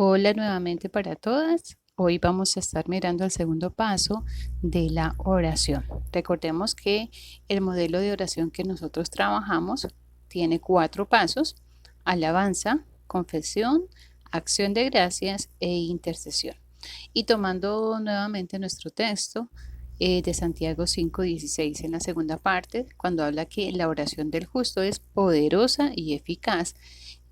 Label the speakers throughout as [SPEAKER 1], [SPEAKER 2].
[SPEAKER 1] Hola nuevamente para todas. Hoy vamos a estar mirando el segundo paso de la oración. Recordemos que el modelo de oración que nosotros trabajamos tiene 4 pasos: alabanza, confesión, acción de gracias e intercesión. Y tomando nuevamente nuestro texto de Santiago 5:16 en la segunda parte, cuando habla que la oración del justo es poderosa y eficaz,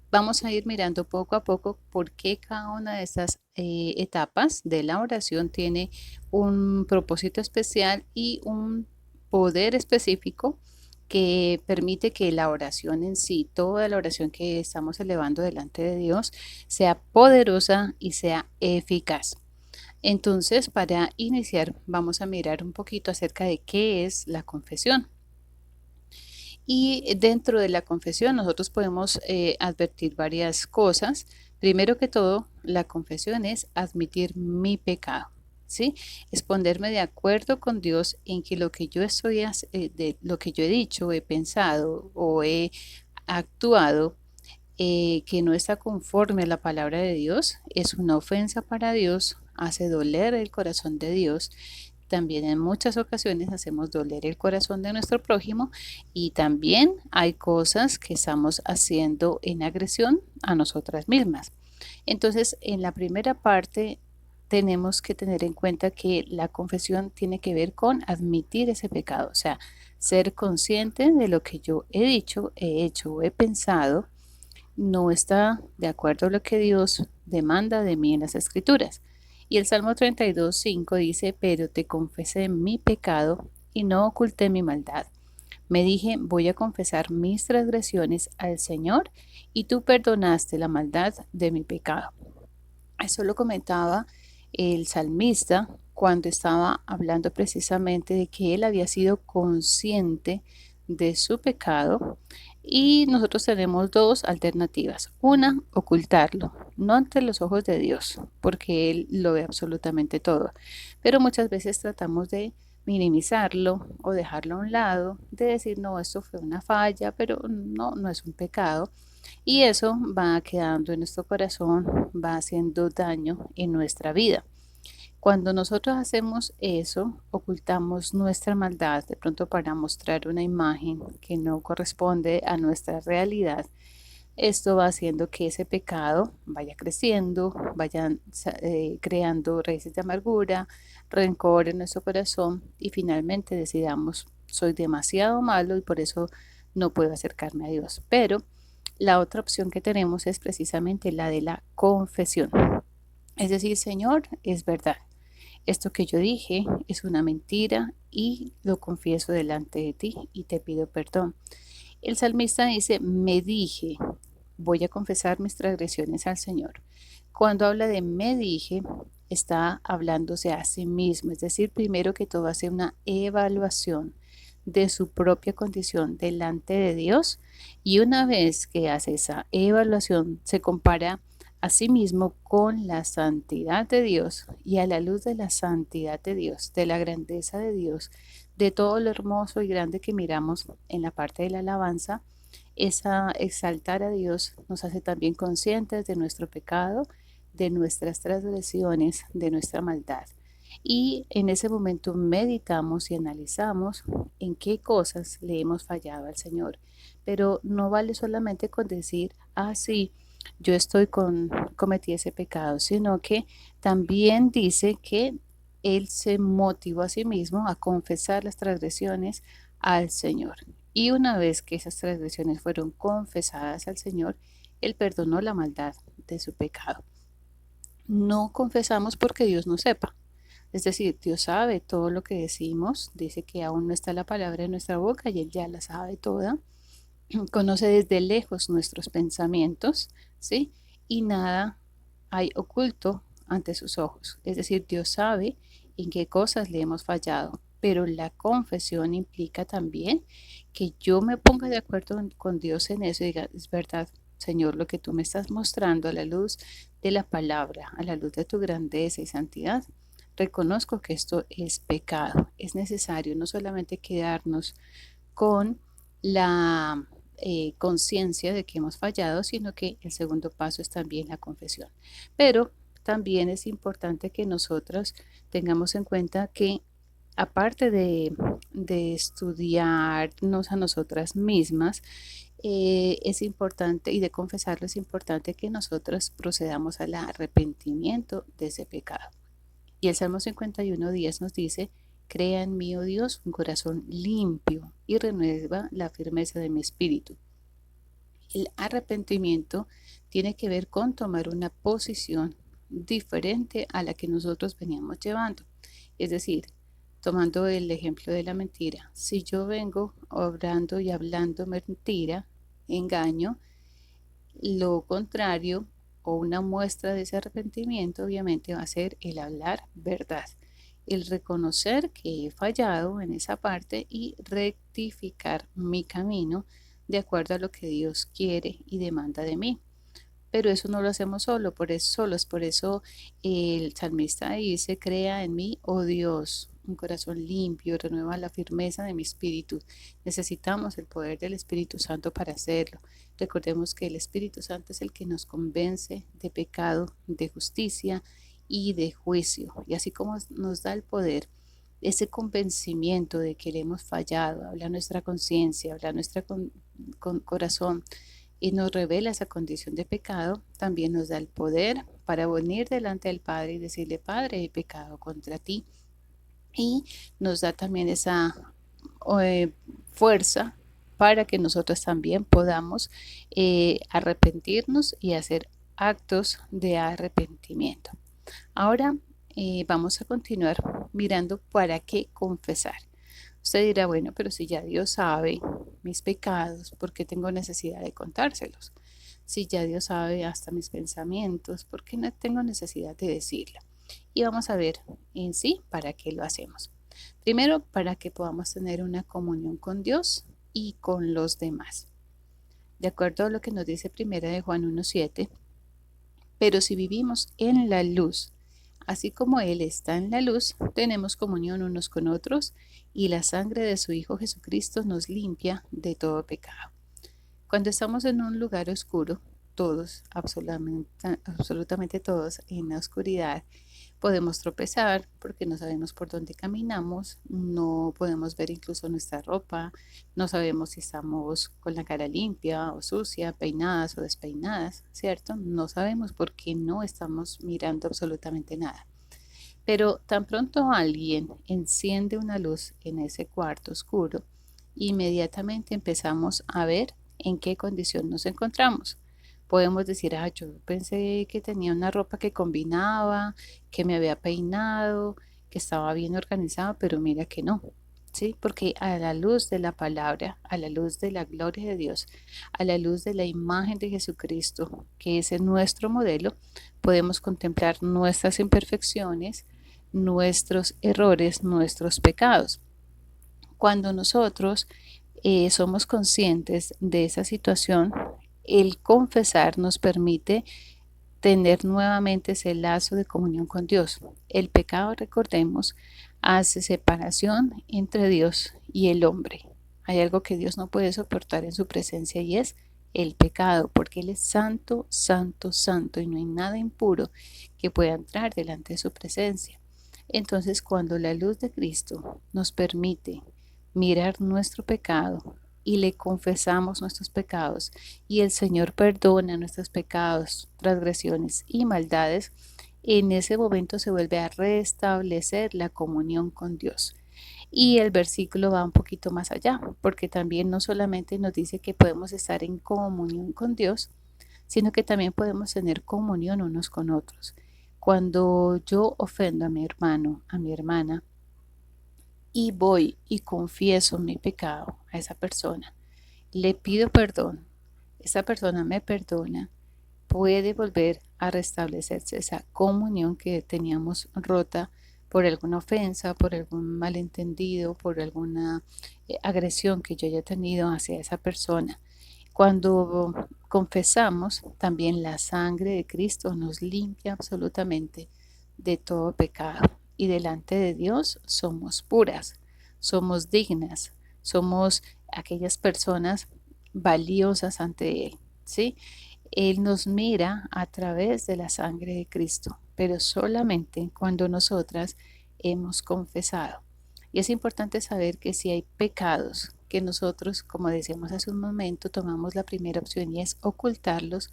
[SPEAKER 1] vamos a ir mirando poco a poco por qué cada una de estas etapas de la oración tiene un propósito especial y un poder específico que permite que la oración en sí, toda la oración que estamos elevando delante de Dios, sea poderosa y sea eficaz. Entonces, para iniciar, vamos a mirar un poquito acerca de qué es la confesión. Y dentro de la confesión nosotros podemos advertir varias cosas. Primero que todo, la confesión es admitir mi pecado, ¿sí? Es ponerme de acuerdo con Dios en que lo que yo de lo que yo he dicho, he pensado o he actuado, que no está conforme a la palabra de Dios, es una ofensa para Dios, hace doler el corazón de Dios. También en muchas ocasiones hacemos doler el corazón de nuestro prójimo, y también hay cosas que estamos haciendo en agresión a nosotras mismas. Entonces, en la primera parte tenemos que tener en cuenta que la confesión tiene que ver con admitir ese pecado, o sea, ser consciente de lo que yo he dicho, he hecho o he pensado no está de acuerdo a lo que Dios demanda de mí en las Escrituras. Y el Salmo 32:5 dice: pero te confesé mi pecado y no oculté mi maldad. Me dije: voy a confesar mis transgresiones al Señor, y tú perdonaste la maldad de mi pecado. Eso lo comentaba el salmista cuando estaba hablando precisamente de que él había sido consciente de su pecado, y nosotros tenemos dos alternativas. Una, ocultarlo, no ante los ojos de Dios, porque Él lo ve absolutamente todo, pero muchas veces tratamos de minimizarlo o dejarlo a un lado, de decir: no, esto fue una falla, pero no, no es un pecado, y eso va quedando en nuestro corazón, va haciendo daño en nuestra vida. Cuando nosotros hacemos eso, ocultamos nuestra maldad de pronto para mostrar una imagen que no corresponde a nuestra realidad. Esto va haciendo que ese pecado vaya creciendo, vayan creando raíces de amargura, rencor en nuestro corazón, y finalmente decidamos: soy demasiado malo y por eso no puedo acercarme a Dios. Pero la otra opción que tenemos es precisamente la de la confesión. Es decir: Señor, es verdad, esto que yo dije es una mentira y lo confieso delante de ti y te pido perdón. El salmista dice: me dije, voy a confesar mis transgresiones al Señor. Cuando habla de me dije, está hablándose a sí mismo, es decir, primero que todo hace una evaluación de su propia condición delante de Dios, y una vez que hace esa evaluación se compara a sí mismo con la santidad de Dios, y a la luz de la santidad de Dios, de la grandeza de Dios, de todo lo hermoso y grande que miramos en la parte de la alabanza, esa exaltar a Dios nos hace también conscientes de nuestro pecado, de nuestras transgresiones, de nuestra maldad. Y en ese momento meditamos y analizamos en qué cosas le hemos fallado al Señor. Pero no vale solamente con decir: ah, sí, yo cometí ese pecado, sino que también dice que Él se motivó a sí mismo a confesar las transgresiones al Señor. Y una vez que esas transgresiones fueron confesadas al Señor, Él perdonó la maldad de su pecado. No confesamos porque Dios no sepa. Es decir, Dios sabe todo lo que decimos, dice que aún no está la palabra en nuestra boca y Él ya la sabe toda. Conoce desde lejos nuestros pensamientos, ¿sí? Y nada hay oculto ante sus ojos. Es decir, Dios sabe en qué cosas le hemos fallado, pero la confesión implica también que yo me ponga de acuerdo con Dios en eso y diga: es verdad, Señor, lo que tú me estás mostrando a la luz de la palabra, a la luz de tu grandeza y santidad, reconozco que esto es pecado. Es necesario no solamente quedarnos con la conciencia de que hemos fallado, sino que el segundo paso es también la confesión. Pero también es importante que nosotros tengamos en cuenta que aparte de estudiarnos a nosotras mismas, es importante, y de confesarlo, es importante que nosotros procedamos al arrepentimiento de ese pecado. Y el Salmo 51:10 nos dice: crea en mí, oh Dios, un corazón limpio y renueva la firmeza de mi espíritu. El arrepentimiento tiene que ver con tomar una posición diferente a la que nosotros veníamos llevando. Es decir, tomando el ejemplo de la mentira, si yo vengo obrando y hablando mentira, engaño, lo contrario o una muestra de ese arrepentimiento obviamente va a ser el hablar verdad, el reconocer que he fallado en esa parte y rectificar mi camino de acuerdo a lo que Dios quiere y demanda de mí. Pero eso no lo hacemos solos, por eso el salmista dice: crea en mí, oh Dios, un corazón limpio, renueva la firmeza de mi espíritu. Necesitamos el poder del Espíritu Santo para hacerlo. Recordemos que el Espíritu Santo es el que nos convence de pecado, de justicia y de juicio. Y así como nos da el poder, ese convencimiento de que le hemos fallado, habla nuestra conciencia, habla nuestro corazón, y nos revela esa condición de pecado, también nos da el poder para venir delante del Padre y decirle: Padre, he pecado contra ti. Y nos da también esa eh, fuerza para que nosotros también podamos arrepentirnos y hacer actos de arrepentimiento. Ahora vamos a continuar mirando para qué confesar. Usted dirá: bueno, pero si ya Dios sabe mis pecados, ¿por qué tengo necesidad de contárselos? Si ya Dios sabe hasta mis pensamientos, ¿por qué no tengo necesidad de decirlo? Y vamos a ver en sí para qué lo hacemos. Primero, para que podamos tener una comunión con Dios y con los demás. De acuerdo a lo que nos dice primera de Juan 1:7, pero si vivimos en la luz, así como Él está en la luz, tenemos comunión unos con otros, y la sangre de su Hijo Jesucristo nos limpia de todo pecado. Cuando estamos en un lugar oscuro, todos, absolutamente todos, en la oscuridad, podemos tropezar porque no sabemos por dónde caminamos, no podemos ver incluso nuestra ropa, no sabemos si estamos con la cara limpia o sucia, peinadas o despeinadas, ¿cierto? No sabemos porque no estamos mirando absolutamente nada. Pero tan pronto alguien enciende una luz en ese cuarto oscuro, inmediatamente empezamos a ver en qué condición nos encontramos. Podemos decir: ah, yo pensé que tenía una ropa que combinaba, que me había peinado, que estaba bien organizada, pero mira que no. ¿Sí? Porque a la luz de la palabra, a la luz de la gloria de Dios, a la luz de la imagen de Jesucristo, que es nuestro modelo, podemos contemplar nuestras imperfecciones, nuestros errores, nuestros pecados. Cuando nosotros somos conscientes de esa situación, el confesar nos permite tener nuevamente ese lazo de comunión con Dios. El pecado, recordemos, hace separación entre Dios y el hombre. Hay algo que Dios no puede soportar en su presencia, y es el pecado, porque Él es santo, santo, santo, y no hay nada impuro que pueda entrar delante de su presencia. Entonces, cuando la luz de Cristo nos permite mirar nuestro pecado y le confesamos nuestros pecados, y el Señor perdona nuestros pecados, transgresiones y maldades, en ese momento se vuelve a restablecer la comunión con Dios. Y el versículo va un poquito más allá, porque también no solamente nos dice que podemos estar en comunión con Dios, sino que también podemos tener comunión unos con otros. Cuando yo ofendo a mi hermano, a mi hermana, y voy y confieso mi pecado a esa persona, le pido perdón, esa persona me perdona, puede volver a restablecerse esa comunión que teníamos rota por alguna ofensa, por algún malentendido, por alguna agresión que yo haya tenido hacia esa persona. Cuando confesamos, también la sangre de Cristo nos limpia absolutamente de todo pecado, y delante de Dios somos puras, somos dignas, somos aquellas personas valiosas ante Él, ¿sí? Él nos mira a través de la sangre de Cristo, pero solamente cuando nosotras hemos confesado. Y es importante saber que si hay pecados que nosotros, como decíamos hace un momento, tomamos la primera opción y es ocultarlos,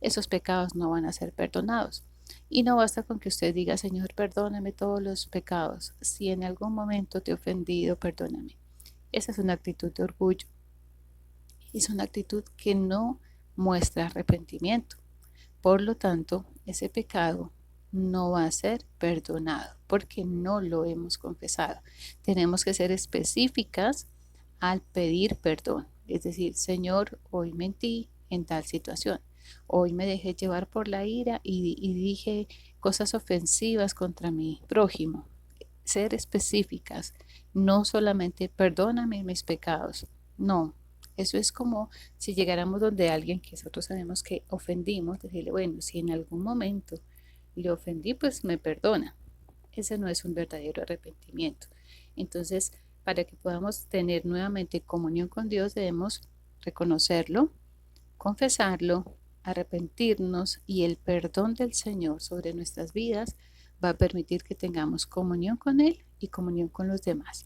[SPEAKER 1] esos pecados no van a ser perdonados. Y no basta con que usted diga, Señor, perdóname todos los pecados. Si en algún momento te he ofendido, perdóname. Esa es una actitud de orgullo. Es una actitud que no muestra arrepentimiento. Por lo tanto, ese pecado no va a ser perdonado porque no lo hemos confesado. Tenemos que ser específicas al pedir perdón. Es decir, Señor, hoy mentí en tal situación. Hoy me dejé llevar por la ira y dije cosas ofensivas contra mi prójimo. Ser específicas, no solamente perdóname mis pecados. No, eso es como si llegáramos donde alguien que nosotros sabemos que ofendimos, decirle, bueno, si en algún momento le ofendí, pues me perdona. Ese no es un verdadero arrepentimiento. Entonces, para que podamos tener nuevamente comunión con Dios, debemos reconocerlo, confesarlo, arrepentirnos y el perdón del Señor sobre nuestras vidas va a permitir que tengamos comunión con Él y comunión con los demás.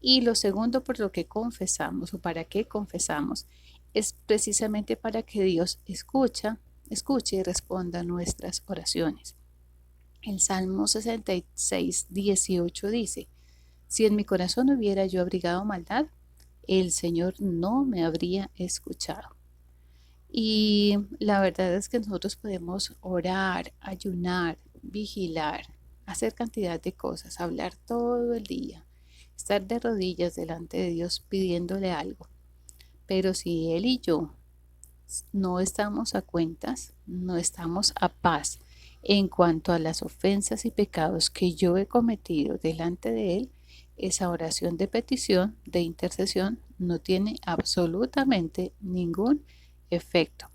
[SPEAKER 1] Y lo segundo por lo que confesamos o para qué confesamos es precisamente para que Dios escuche y responda a nuestras oraciones. El Salmo 66, 18 dice, si en mi corazón hubiera yo abrigado maldad, el Señor no me habría escuchado. Y la verdad es que nosotros podemos orar, ayunar, vigilar, hacer cantidad de cosas, hablar todo el día, estar de rodillas delante de Dios pidiéndole algo. Pero si Él y yo no estamos a cuentas, no estamos a paz en cuanto a las ofensas y pecados que yo he cometido delante de Él, esa oración de petición, de intercesión, no tiene absolutamente ningún efecto.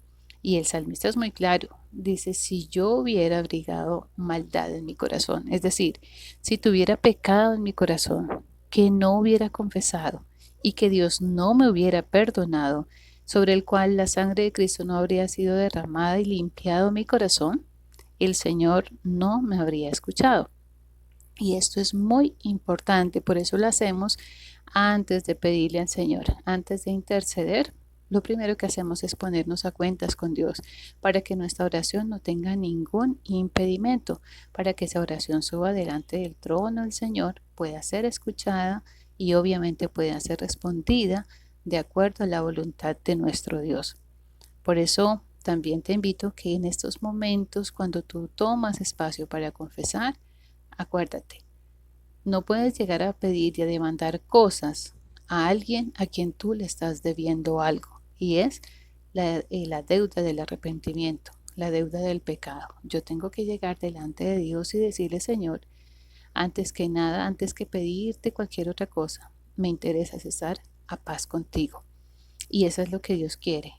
[SPEAKER 1] Y el salmista es muy claro, dice, si yo hubiera abrigado maldad en mi corazón, es decir, si tuviera pecado en mi corazón, que no hubiera confesado y que Dios no me hubiera perdonado, sobre el cual la sangre de Cristo no habría sido derramada y limpiado mi corazón, el Señor no me habría escuchado. Y esto es muy importante, por eso lo hacemos antes de pedirle al Señor, antes de interceder. Lo primero que hacemos es ponernos a cuentas con Dios para que nuestra oración no tenga ningún impedimento, para que esa oración suba delante del trono del Señor, pueda ser escuchada y obviamente pueda ser respondida de acuerdo a la voluntad de nuestro Dios. Por eso también te invito que en estos momentos, cuando tú tomas espacio para confesar, acuérdate, no puedes llegar a pedir y a demandar cosas a alguien a quien tú le estás debiendo algo. Y es la deuda del arrepentimiento, la deuda del pecado. Yo tengo que llegar delante de Dios y decirle, Señor, antes que nada, antes que pedirte cualquier otra cosa, me interesa estar a paz contigo. Y eso es lo que Dios quiere.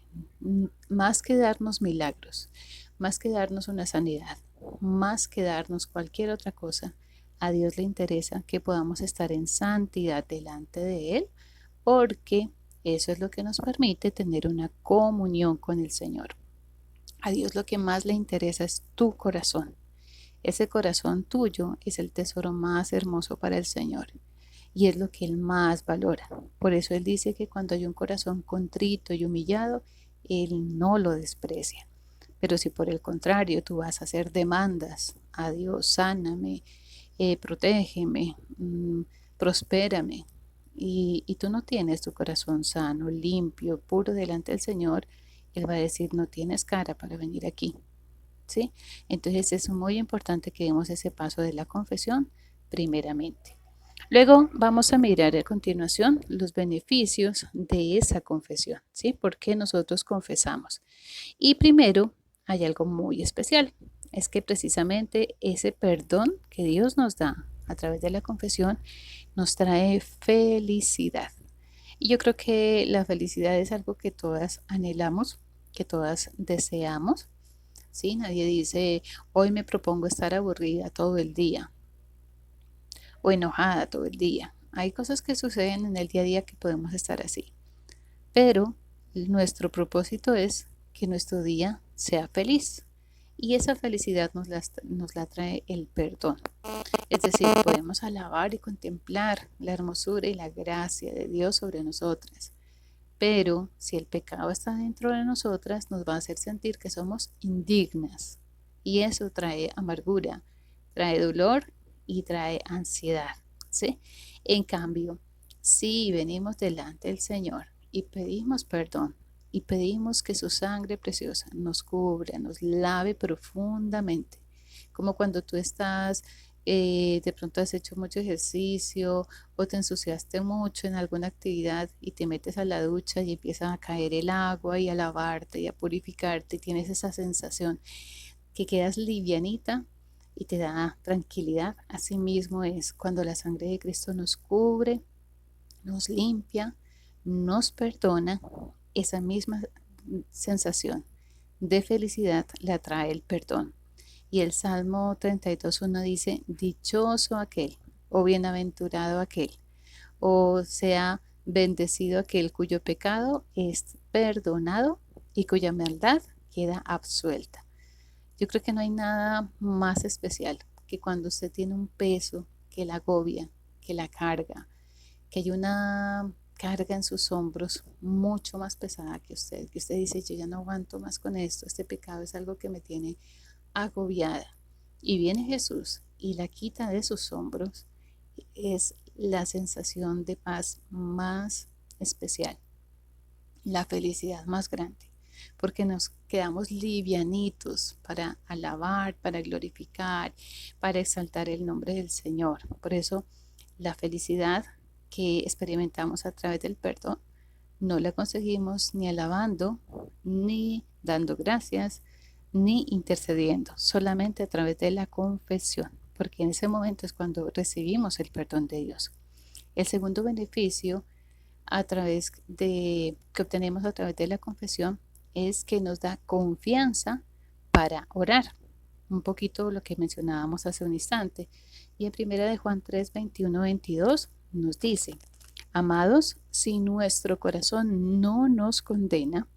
[SPEAKER 1] Más que darnos milagros, más que darnos una sanidad, más que darnos cualquier otra cosa, a Dios le interesa que podamos estar en santidad delante de Él, porque eso es lo que nos permite tener una comunión con el Señor. A Dios lo que más le interesa es tu corazón. Ese corazón tuyo es el tesoro más hermoso para el Señor y es lo que Él más valora. Por eso Él dice que cuando hay un corazón contrito y humillado, Él no lo desprecia. Pero si por el contrario tú vas a hacer demandas a Dios, sáname, protégeme, prospérame, y tú no tienes tu corazón sano, limpio, puro delante del Señor, Él va a decir, no tienes cara para venir aquí. ¿Sí? Entonces es muy importante que demos ese paso de la confesión primeramente. Luego vamos a mirar a continuación los beneficios de esa confesión, ¿sí? ¿Por qué nosotros confesamos? Y primero hay algo muy especial, es que precisamente ese perdón que Dios nos da a través de la confesión nos trae felicidad. Y yo creo que la felicidad es algo que todas anhelamos, que todas deseamos, ¿sí? Nadie dice, hoy me propongo estar aburrida todo el día o enojada todo el día. Hay cosas que suceden en el día a día que podemos estar así, pero Nuestro propósito es que nuestro día sea feliz y esa felicidad nos la trae el perdón. Es decir, podemos alabar y contemplar la hermosura y la gracia de Dios sobre nosotras. Pero si el pecado está dentro de nosotras, nos va a hacer sentir que somos indignas. Y eso trae amargura, trae dolor y trae ansiedad. ¿Sí? En cambio, si venimos delante del Señor y pedimos perdón y pedimos que su sangre preciosa nos cubra, nos lave profundamente, como cuando tú estás, de pronto has hecho mucho ejercicio o te ensuciaste mucho en alguna actividad y te metes a la ducha y empieza a caer el agua y a lavarte y a purificarte y tienes esa sensación que quedas livianita y te da tranquilidad. Así mismo es cuando la sangre de Cristo nos cubre, nos limpia, nos perdona. Esa misma sensación de felicidad la trae el perdón. Y el Salmo 32:1 dice, dichoso aquel o bienaventurado aquel, o sea, bendecido aquel cuyo pecado es perdonado y cuya maldad queda absuelta. Yo creo que no hay nada más especial que cuando usted tiene un peso que la agobia, que la carga, que hay una carga en sus hombros mucho más pesada que usted dice, yo ya no aguanto más con esto, este pecado es algo que me tiene agobiada. Y viene Jesús y la quita de sus hombros, es la sensación de paz más especial, la felicidad más grande, porque nos quedamos livianitos para alabar, para glorificar, para exaltar el nombre del Señor. Por eso la felicidad que experimentamos a través del perdón no la conseguimos ni alabando, ni dando gracias, ni intercediendo, solamente a través de la confesión, porque en ese momento es cuando recibimos el perdón de Dios. El segundo beneficio a través de que obtenemos a través de la confesión es que nos da confianza para orar. Un poquito lo que mencionábamos hace un instante. Y en primera de Juan 3, 21, 22 nos dice, amados, si nuestro corazón no nos condena,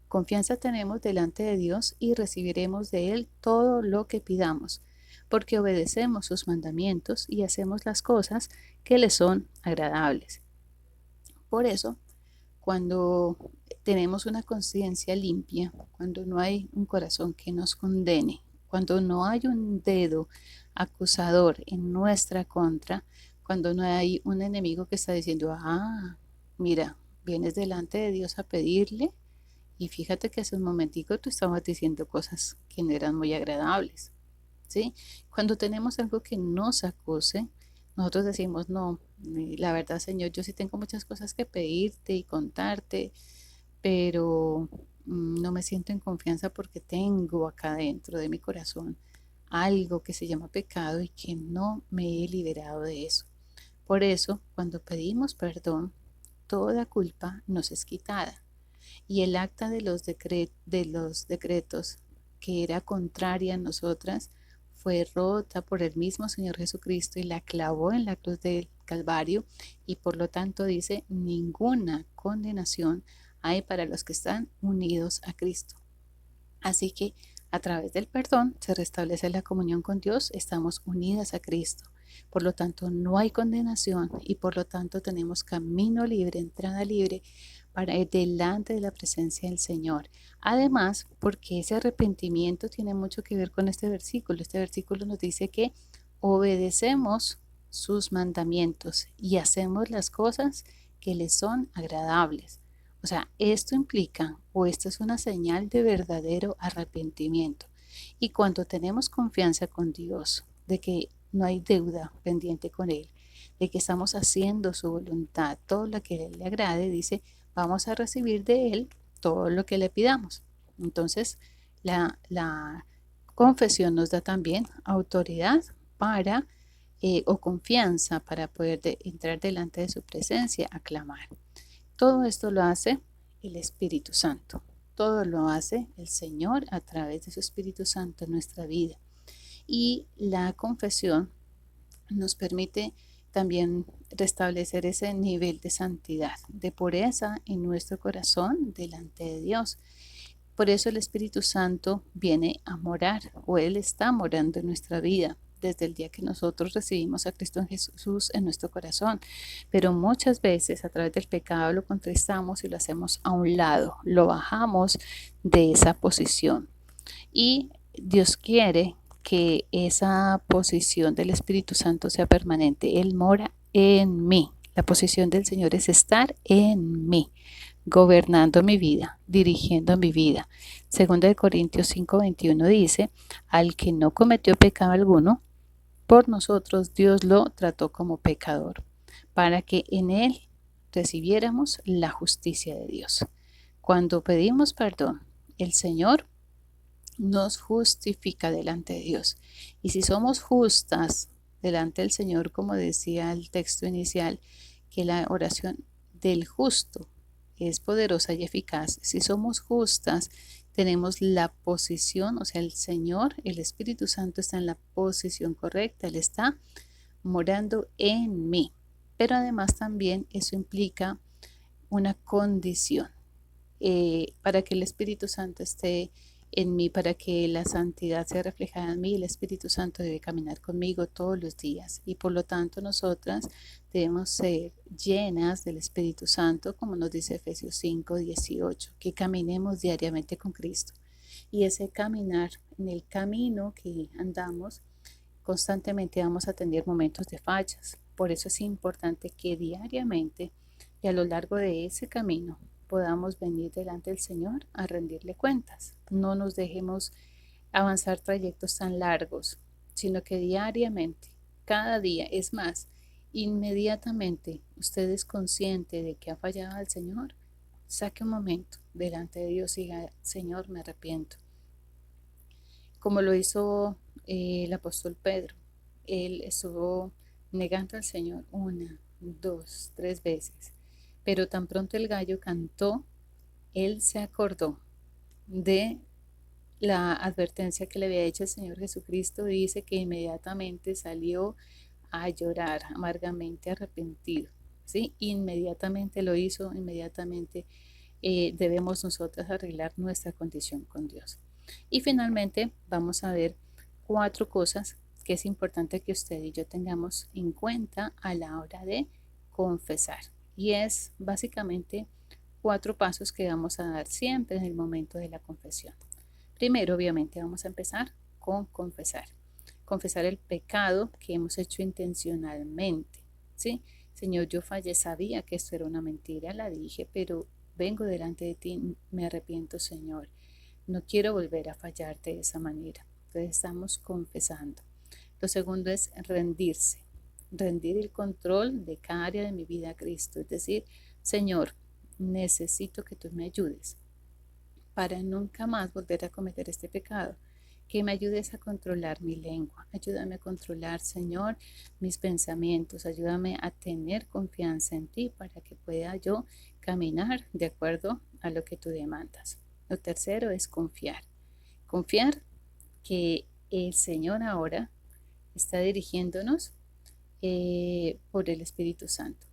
[SPEAKER 1] confianza tenemos delante de Dios y recibiremos de Él todo lo que pidamos, porque obedecemos sus mandamientos y hacemos las cosas que le son agradables. Por eso, cuando tenemos una conciencia limpia, cuando no hay un corazón que nos condene, cuando no hay un dedo acusador en nuestra contra, cuando no hay un enemigo que está diciendo, mira, vienes delante de Dios a pedirle y fíjate que hace un momentico tú estabas diciendo cosas que no eran muy agradables, ¿sí? Cuando tenemos algo que nos acuse, nosotros decimos, no, la verdad, Señor, yo sí tengo muchas cosas que pedirte y contarte, pero no me siento en confianza porque tengo acá dentro de mi corazón algo que se llama pecado y que no me he liberado de eso. Por eso, cuando pedimos perdón, toda culpa nos es quitada y el acta de los decretos que era contraria a nosotras fue rota por el mismo Señor Jesucristo y la clavó en la cruz del Calvario y por lo tanto dice ninguna condenación hay para los que están unidos a Cristo. Así que a través del perdón se restablece la comunión con Dios, estamos unidas a Cristo. Por lo tanto, no hay condenación y por lo tanto tenemos camino libre, entrada libre para ir delante de la presencia del Señor. Además, porque ese arrepentimiento tiene mucho que ver con este versículo. Este versículo nos dice que obedecemos sus mandamientos y hacemos las cosas que les son agradables. O sea, esto implica o esto es una señal de verdadero arrepentimiento. Y cuando tenemos confianza con Dios, de que no hay deuda pendiente con Él, de que estamos haciendo su voluntad, todo lo que a Él le agrade, dice, vamos a recibir de Él todo lo que le pidamos. Entonces, la confesión nos da también autoridad para, o confianza para poder entrar delante de su presencia a clamar. Todo esto lo hace el Espíritu Santo. Todo lo hace el Señor a través de su Espíritu Santo en nuestra vida. Y la confesión nos permite también restablecer ese nivel de santidad, de pureza en nuestro corazón delante de Dios. Por eso el Espíritu Santo viene a morar, o Él está morando en nuestra vida desde el día que nosotros recibimos a Cristo Jesús en nuestro corazón. Pero muchas veces a través del pecado lo contristamos y lo hacemos a un lado, lo bajamos de esa posición. Y Dios quiere que esa posición del Espíritu Santo sea permanente. Él mora en mí. La posición del Señor es estar en mí, gobernando mi vida, dirigiendo mi vida. Segunda de Corintios 5:21 dice, al que no cometió pecado alguno, por nosotros Dios lo trató como pecador, para que en él recibiéramos la justicia de Dios. Cuando pedimos perdón, el Señor nos justifica delante de Dios. Y si somos justas delante del Señor, como decía el texto inicial, que la oración del justo es poderosa y eficaz. Si somos justas, tenemos la posición, o sea, el Señor, el Espíritu Santo está en la posición correcta, Él está morando en mí. Pero además también eso implica una condición. Para que el Espíritu Santo esté en mí, para que la santidad sea reflejada en mí, el Espíritu Santo debe caminar conmigo todos los días y por lo tanto nosotras debemos ser llenas del Espíritu Santo, como nos dice Efesios 5:18, que caminemos diariamente con Cristo. Y ese caminar en el camino que andamos, constantemente vamos a tener momentos de fallas. Por eso es importante que diariamente y a lo largo de ese camino podamos venir delante del Señor a rendirle cuentas. No nos dejemos avanzar trayectos tan largos, sino que diariamente, cada día, es más, inmediatamente usted es consciente de que ha fallado al Señor, saque un momento delante de Dios y diga, Señor, me arrepiento. Como lo hizo el apóstol Pedro, él estuvo negando al Señor 1, 2, 3 veces, pero tan pronto el gallo cantó, él se acordó de la advertencia que le había hecho el Señor Jesucristo. Dice que inmediatamente salió a llorar amargamente arrepentido, ¿sí? Inmediatamente lo hizo, inmediatamente debemos nosotras arreglar nuestra condición con Dios. Y finalmente vamos a ver 4 cosas que es importante que usted y yo tengamos en cuenta a la hora de confesar. Y es básicamente 4 pasos que vamos a dar siempre en el momento de la confesión. Primero, obviamente, vamos a empezar con confesar. Confesar el pecado que hemos hecho intencionalmente, ¿sí? Señor, yo fallé, sabía que esto era una mentira, la dije, pero vengo delante de ti, me arrepiento, Señor. No quiero volver a fallarte de esa manera. Entonces estamos confesando. Lo segundo es rendirse, rendir el control de cada área de mi vida a Cristo. Es decir, Señor, necesito que tú me ayudes para nunca más volver a cometer este pecado. Que me ayudes a controlar mi lengua. Ayúdame a controlar, Señor, mis pensamientos. Ayúdame a tener confianza en ti para que pueda yo caminar de acuerdo a lo que tú demandas. Lo tercero es confiar. Confiar que el Señor ahora está dirigiéndonos por el Espíritu Santo,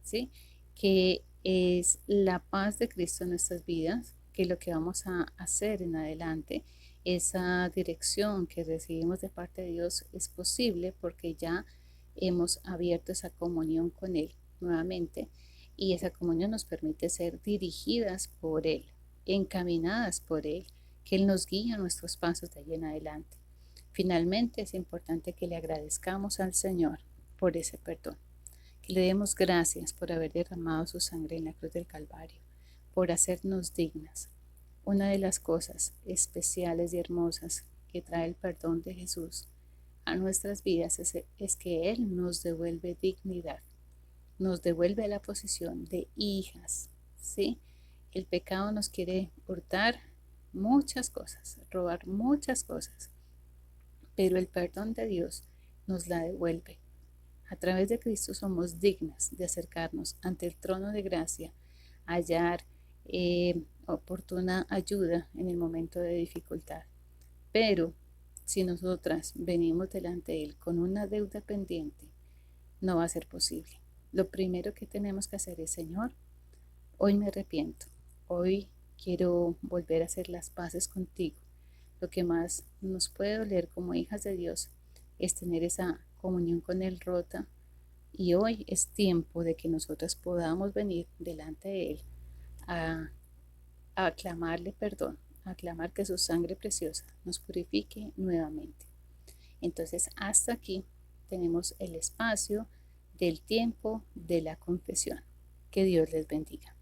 [SPEAKER 1] ¿sí? Que es la paz de Cristo en nuestras vidas, que lo que vamos a hacer en adelante, esa dirección que recibimos de parte de Dios es posible porque ya hemos abierto esa comunión con Él nuevamente y esa comunión nos permite ser dirigidas por Él, encaminadas por Él, que Él nos guía nuestros pasos de ahí en adelante. Finalmente es importante que le agradezcamos al Señor por ese perdón, que le demos gracias por haber derramado su sangre en la cruz del Calvario, por hacernos dignas. Una de las cosas especiales y hermosas que trae el perdón de Jesús a nuestras vidas es que Él nos devuelve dignidad, nos devuelve la posición de hijas, ¿sí? El pecado nos quiere hurtar muchas cosas, robar muchas cosas, pero el perdón de Dios nos la devuelve. A través de Cristo somos dignas de acercarnos ante el trono de gracia, hallar oportuna ayuda en el momento de dificultad. Pero si nosotras venimos delante de Él con una deuda pendiente, no va a ser posible. Lo primero que tenemos que hacer es, Señor, hoy me arrepiento, hoy quiero volver a hacer las paces contigo. Lo que más nos puede doler como hijas de Dios es tener esa comunión con Él rota, y hoy es tiempo de que nosotras podamos venir delante de Él a, a clamarle perdón, a clamar que su sangre preciosa nos purifique nuevamente. Entonces, hasta aquí tenemos el espacio del tiempo de la confesión. Que Dios les bendiga.